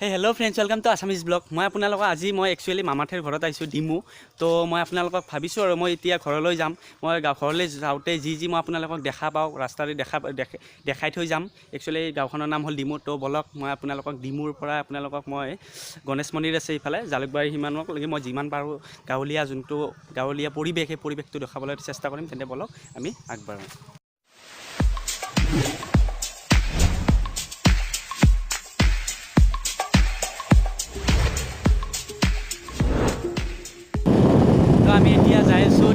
Hello' friends, welcome to Assamese blog. মই আপোনালোকক আজি একচুৱেলি মামাঠেৰ ঘৰত আহিছোঁ ডিমু। তো মই আপোনালোকক ভাবিছোঁ আৰু মই এতিয়া ঘৰলৈ যাম। মই ঘৰলৈ যাওঁতে যি মই আপোনালোকক দেখা পাওঁ ৰাস্তাৰে দেখাই থৈ যাম। একচুৱেলি গাঁওখনৰ নাম হ'ল ডিমু। তো বলক মই আপোনালোকক ডিমুৰ পৰা মই গণেশ মন্দিৰ আছে ইফালে জালুকবাৰী সিমানলৈকে মই যিমান পাৰোঁ গাঁৱলীয়া পৰিৱেশ সেই পৰিৱেশটো দেখাবলৈ চেষ্টা কৰিম। তেন্তে বলক আমি আগবাঢ়োঁ। আমি এতিয়া যাই আছোঁ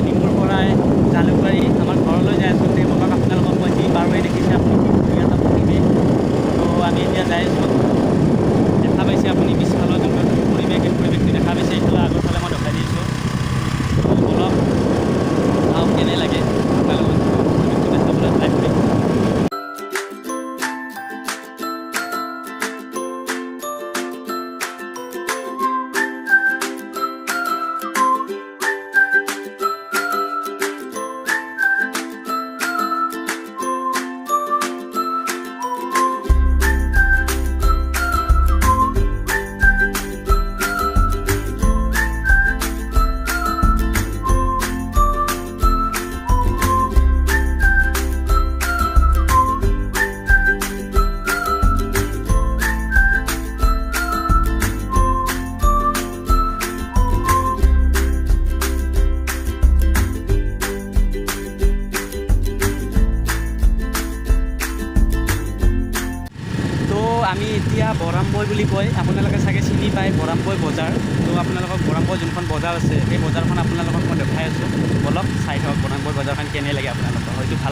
ডিমুৰ পৰাই জালুকবাৰী আমাৰ ঘৰলৈ যাই আছোঁ। বলক আপোনালোকক মই যি বাৰুৱে দেখিছে আপুনি কি ধুনীয়া এটা পৰিৱেশ। তো আমি এতিয়া যাই আছোঁ। দেখা পাইছে আপুনি পিছফালৰ যোনটো পৰিৱেশ সেই পৰিৱেশটো দেখা পাইছে। এইফালে আগৰ ফালে মই দেখাই দিছোঁ। তো বলক চাওঁ কেনে লাগে আপোনালোকক পৰিৱেশটো দেখাবলৈ ট্ৰাই কৰিম। আমি এতিয়া বৰামবৈ বুলি কয়, আপোনালোকে চাগে চিনি পায় বৰামবৈ বজাৰ। তো আপোনালোকক বৰামবৈ যোনখন বজাৰ আছে সেই বজাৰখন আপোনালোকক মই দেখাই আছোঁ। বলক চাই থাকক বৰামবৈ বজাৰখন কেনে লাগে আপোনালোকৰ, হয়তো ভাল।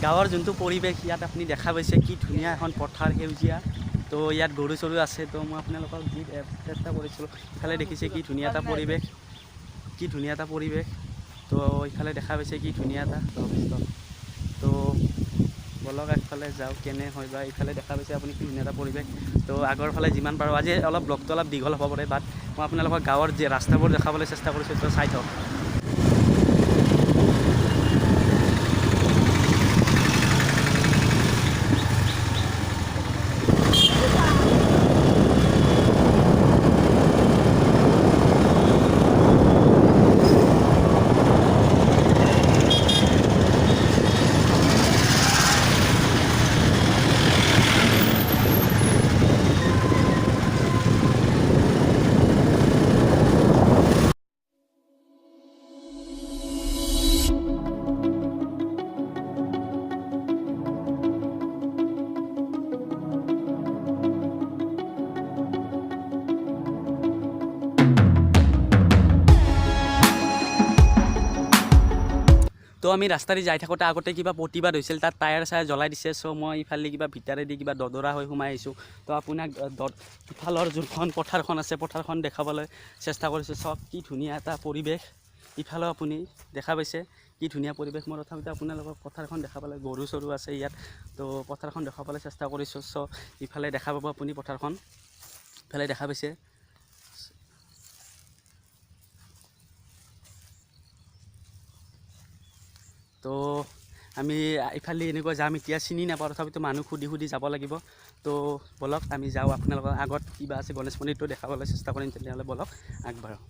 গাঁৱৰ যোনটো পৰিৱেশ ইয়াত আপুনি দেখা পাইছে কি ধুনীয়া এখন পথাৰ সেউজীয়া তো ইয়াত গৰু চৰু আছে তো মই আপোনালোকক যি চেষ্টা কৰিছিলোঁ ইফালে দেখিছে কি ধুনীয়া এটা পৰিৱেশ তো ইফালে দেখা পাইছে কি ধুনীয়া এটা তো বলক একফালে যাওঁ কেনে হয় বা ইফালে দেখা পাইছে আপুনি কি ধুনীয়া এটা পৰিৱেশ তো আগৰ ফালে যিমান পাৰোঁ আজি অলপ ব্লগটো অলপ দীঘল হ'ব পাৰে বাট মই আপোনালোকক গাঁৱৰ যে ৰাস্তাবোৰ দেখাবলৈ চেষ্টা কৰিছোঁ তো চাই থাকক তো আমি ৰাস্তাৰে যাই থাকোঁতে আগতে কিবা প্ৰতিবাদ হৈছিল তাত টায়াৰ চায়াৰ জ্বলাই দিছে চ' মই ইফালে কিবা ভিতৰেদি কিবা দদৰা হৈ সোমাই আহিছোঁ তো আপোনাক ইফালৰ যোনখন পথাৰখন আছে পথাৰখন দেখাবলৈ চেষ্টা কৰিছোঁ চব কি ধুনীয়া এটা পৰিৱেশ ইফালেও আপুনি দেখা পাইছে কি ধুনীয়া পৰিৱেশ মই তথাপিতো আপোনালোকক পথাৰখন দেখা পালে গৰু চৰু আছে ইয়াত তো পথাৰখন দেখাবলৈ চেষ্টা কৰিছোঁ চ' ইফালে দেখা পাব আপুনি পথাৰখন ইফালে দেখা পাইছে তো আমি ইফালে এনেকৈ যাম এতিয়া চিনি নাপাওঁ তথাপিতো মানুহ সুধি যাব লাগিব তো বলক আমি যাওঁ আপোনালোকৰ আগত কিবা আছে গণেশ মন্দিৰটো দেখাবলৈ চেষ্টা কৰিম তেতিয়াহ'লে বলক আগবাঢ়ক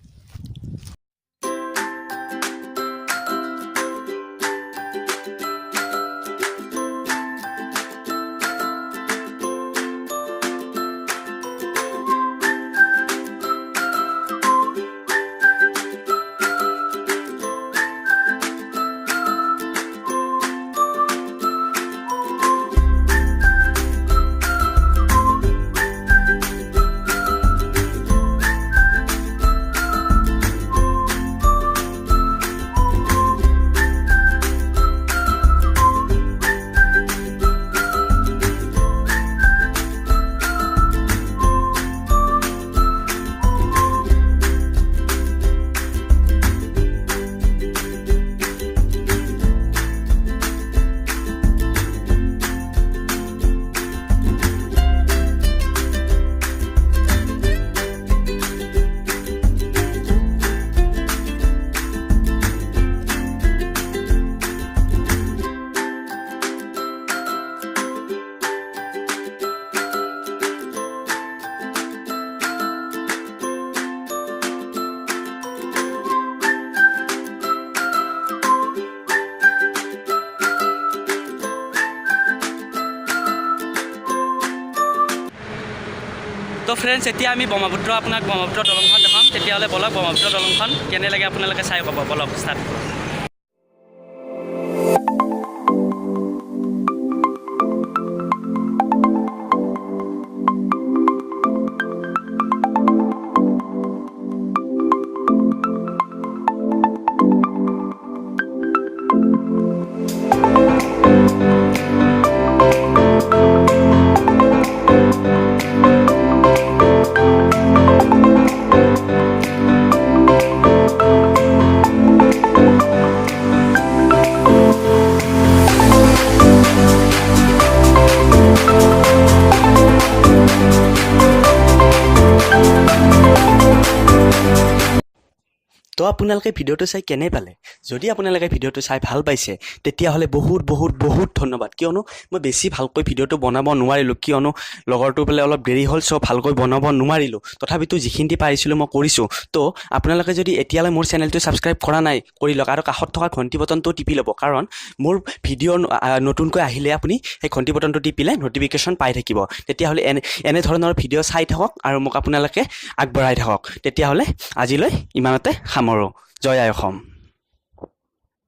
তো ফ্ৰেণ্ডছ এতিয়া আমি ব্ৰহ্মপুত্ৰ দলংখন দেখাম তেতিয়াহ'লে বলক ব্ৰহ্মপুত্ৰ দলংখন কেনে লাগে আপোনালোকে চাই পাব বলক ষ্টাৰ্ট তো আপোনালোকে ভিডিঅ'টো চাই কেনে পালে যদি আপোনালোকে ভিডিঅ'টো চাই ভাল পাইছে তেতিয়াহ'লে বহুত ধন্যবাদ কিয়নো মই বেছি ভালকৈ ভিডিঅ'টো বনাব নোৱাৰিলোঁ কিয়নো লগৰটো বোলে অলপ দেৰি হ'ল চ' ভালকৈ বনাব নোৱাৰিলোঁ তথাপিতো যিখিনি পাৰিছিলোঁ মই কৰিছোঁ তো আপোনালোকে যদি এতিয়ালৈ মোৰ চেনেলটো ছাবস্ক্ৰাইব কৰা নাই কৰি লওক আৰু কাষত থকা ঘণ্টি বটনটো টিপি ল'ব কাৰণ মোৰ ভিডিঅ' নতুনকৈ আহিলে আপুনি সেই ঘণ্টি বটনটো টিপিলে ন'টিফিকেশ্যন পাই থাকিব তেতিয়াহ'লে এনেধৰণৰ ভিডিঅ' চাই থাকক আৰু মোক আপোনালোকে আগবঢ়াই থাকক তেতিয়াহ'লে আজিলৈ ইমানতে সামৰোঁ জয় আই অসম